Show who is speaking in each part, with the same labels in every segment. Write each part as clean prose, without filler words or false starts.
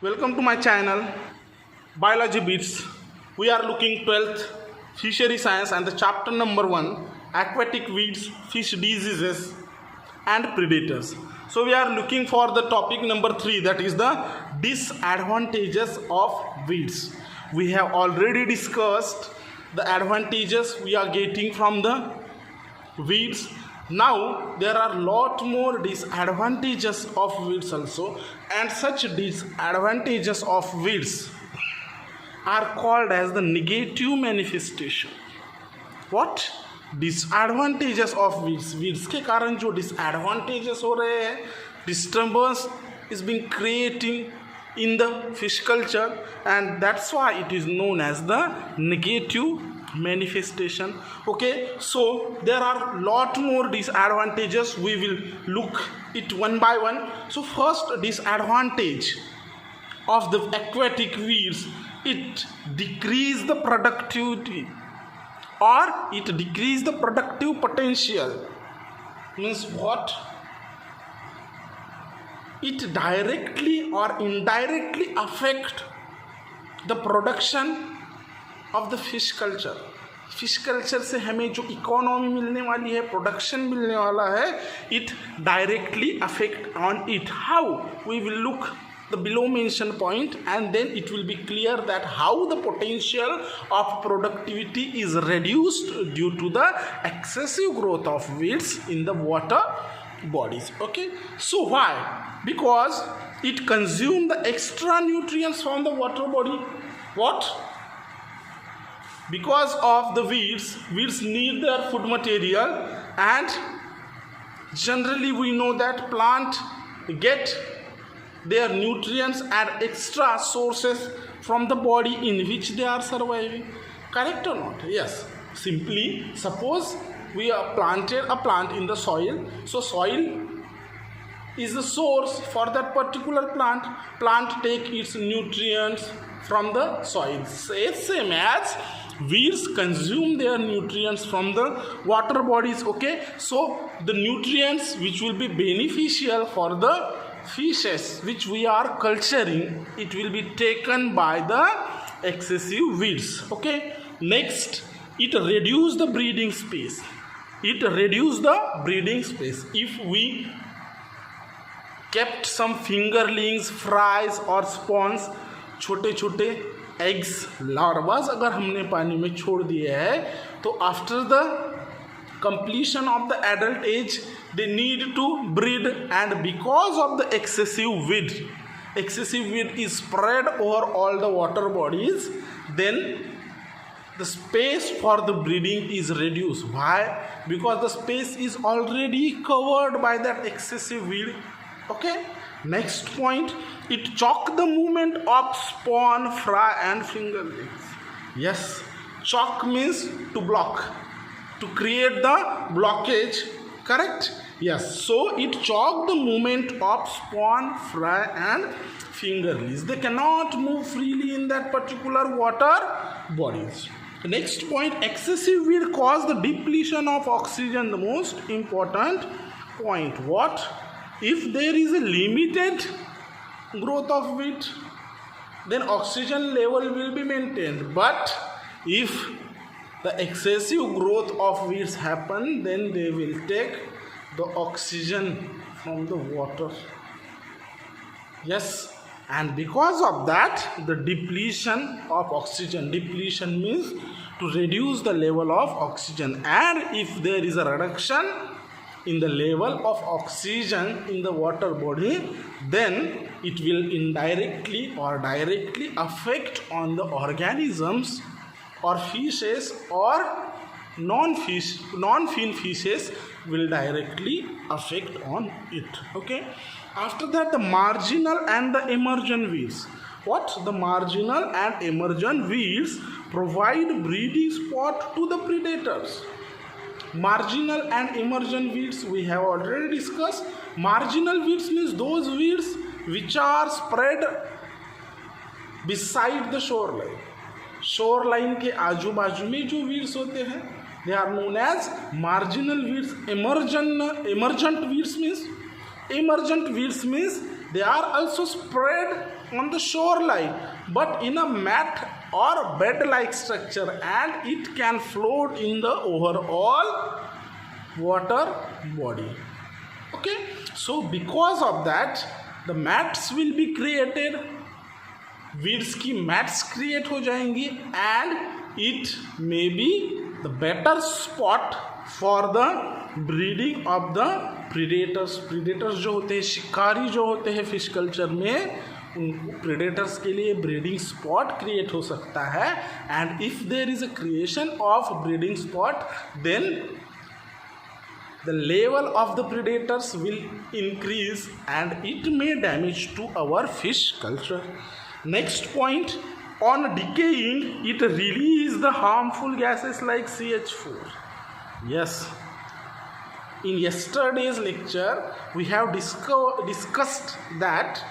Speaker 1: Welcome to my channel Biology Beats. We are looking 12th Fishery Science and the chapter number 1 Aquatic Weeds, Fish Diseases and Predators. So we are looking for the topic number 3, that is the disadvantages of weeds. We have already discussed the advantages we are getting from the weeds. Now there are lot more disadvantages of weeds also, and such disadvantages of weeds are called as the negative manifestation. What? Disadvantages of weeds. weeds के कारण जो disadvantages हो रहे हैं, disturbance is being creating in the fish culture, and that's why it is known as the negative manifestation. Okay, so there are lot more disadvantages. We will look it one by one. So first disadvantage of the aquatic weeds, it decrease the productivity, or it decrease the productive potential. Means what? It directly or indirectly affect the production of the fish culture. Fish culture से हमें जो economy मिलने वाली है, production मिलने वाला है, it directly affect on it. How? We will look the below mentioned point, and then it will be clear that how the potential of productivity is reduced due to the excessive growth of weeds in the water bodies. Okay, so why? Because it consumes the extra nutrients from the water body. What? Because of the weeds need their food material, and generally we know that plant get their nutrients and extra sources from the body in which they are surviving. Correct or not? Yes. Simply suppose we are planted a plant in the soil, so soil is the source for that particular plant take its nutrients from the soil. Same as weeds consume their nutrients from the water bodies. Okay, so the nutrients which will be beneficial for the fishes which we are culturing, it will be taken by the excessive weeds. Okay, next, it reduce the breeding space. If we kept some fingerlings, fries or spawns, छोटे छोटे eggs, larvas अगर हमने पानी में छोड़ दिए है, तो after the completion of the adult age they need to breed, and because of the excessive weed is spread over all the water bodies, then the space for the breeding is reduced. Why? Because the space is already covered by that excessive weed. Okay, next point, it choke the movement of spawn, fry and fingerlings. Yes, choke means to block, to create the blockage. Correct? Yes, so it choke the movement of spawn, fry and fingerlings. They cannot move freely in that particular water bodies. The next point, excessive weed cause the depletion of oxygen, the most important point. What? If there is a limited growth of weed, then oxygen level will be maintained. But if the excessive growth of weeds happen, then they will take the oxygen from the water. Yes, and because of that, the depletion of oxygen. Depletion means to reduce the level of oxygen, and if there is a reduction in the level of oxygen in the water body, then it will indirectly or directly affect on the organisms or fishes, or non-fin fishes will directly affect on it. Okay, after that, the marginal and the emergent weeds. What? The marginal and emergent weeds provide breeding spot to the predators. Marginal and emergent weeds we have already discussed. Marginal weeds means those weeds which are spread beside the shoreline. Shoreline के आजू बाजू में जो weeds होते हैं, they are known as marginal weeds. emergent weeds means they are also spread on the shoreline, but in a mat or bed-like structure, and it can float in the overall water body. Okay, so because of that, the mats will be created, weeds की mats create हो जाएंगी, and it may be the better spot for the breeding of the predators. Predators जो होते हैं, शिकारी जो होते हैं फिश कल्चर में, उन predators के लिए breeding spot create हो सकता है. And if there is a creation of breeding spot, then the level of the predators will increase and it may damage to our fish culture. Next point, on decaying, it releases the harmful gases like CH4. Yes. In yesterday's lecture, we have discussed that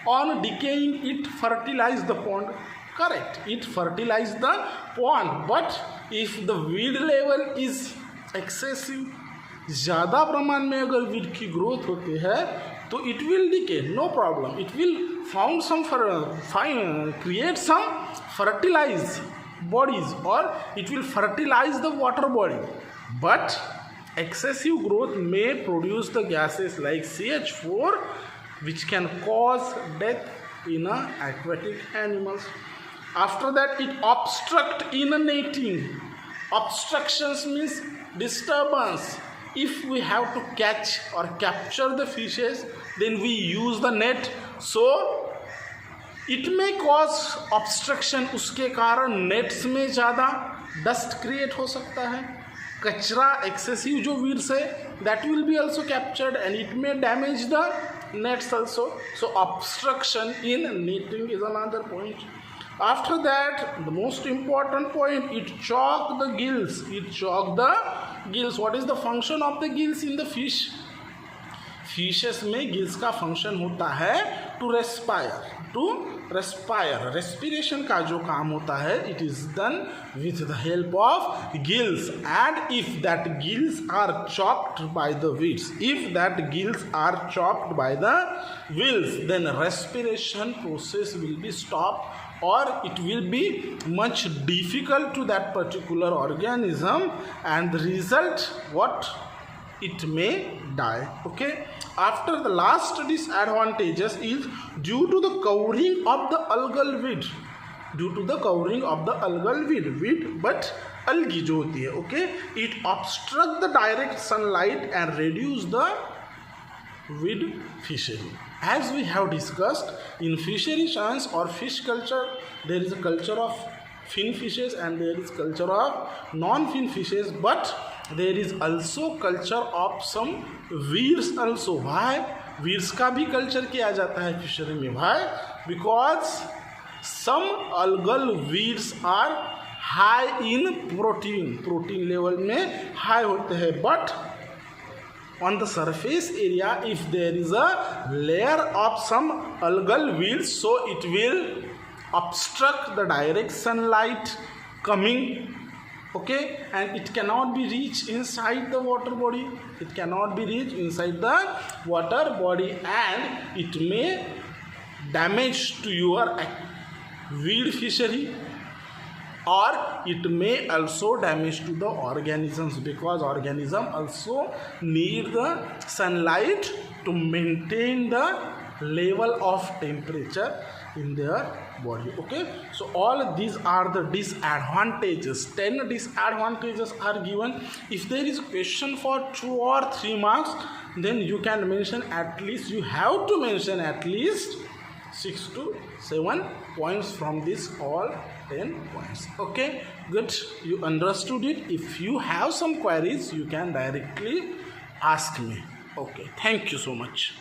Speaker 1: on decaying, it fertilizes the pond. Correct. It fertilizes the pond. But if the weed level is excessive, ज़्यादा प्रमाण में अगर weed की growth होती है तो it will decay, no problem, it will found some create some fertilize bodies और it will fertilize the water body. But excessive growth may produce the gases like CH4 which can cause death in aquatic animals. After that, it obstruct in netting. Obstructions means disturbance. If we have to catch or capture the fishes, then we use the net, so it may cause obstruction. उसके कारण nets में ज़्यादा dust create हो सकता है, कचरा excessive जो weeds है that will be also captured and it may damage the nets also. So obstruction in netting is another point. After that, the most important point, it choke the gills. It choke the gills. What is the function of the gills in the fish? Fishes में gills का function होता है to respire. To respire. Respiration का जो काम होता है, it is done with the help of gills. And if that gills are chopped by the weeds, if that gills are chopped by the weeds, then respiration process will be stopped, or it will be much difficult to that particular organism, and the result, what, it may die. Okay, after the last disadvantages is due to the covering of the algal weed, due to the covering of the algal weed, but algae जो होती है, okay, it obstruct the direct sunlight and reduce the weed fishery. As we have discussed, in fishery science or fish culture, there is a culture of fin fishes and there is culture of non-fin fishes, but there is also culture of some weeds also. Why? Weeds का भी culture किया जाता है fishery में. Why? Because some algal weeds are high in protein level में high होते हैं, but on the surface area, if there is a layer of some algal weeds, so it will obstruct the direct sunlight coming, okay, and it cannot be reached inside the water body. It cannot be reached inside the water body, and it may damage to your weed fishery, or it may also damage to the organisms, because organism also need the sunlight to maintain the level of temperature in their body. Okay, so all these are the disadvantages. 10 disadvantages are given. If there is a question for 2 or 3 marks, then you can mention at least, you have to mention at least 6 to 7 points from this all 10 points. Okay, good, you understood it. If you have some queries, you can directly ask me. Okay, thank you so much.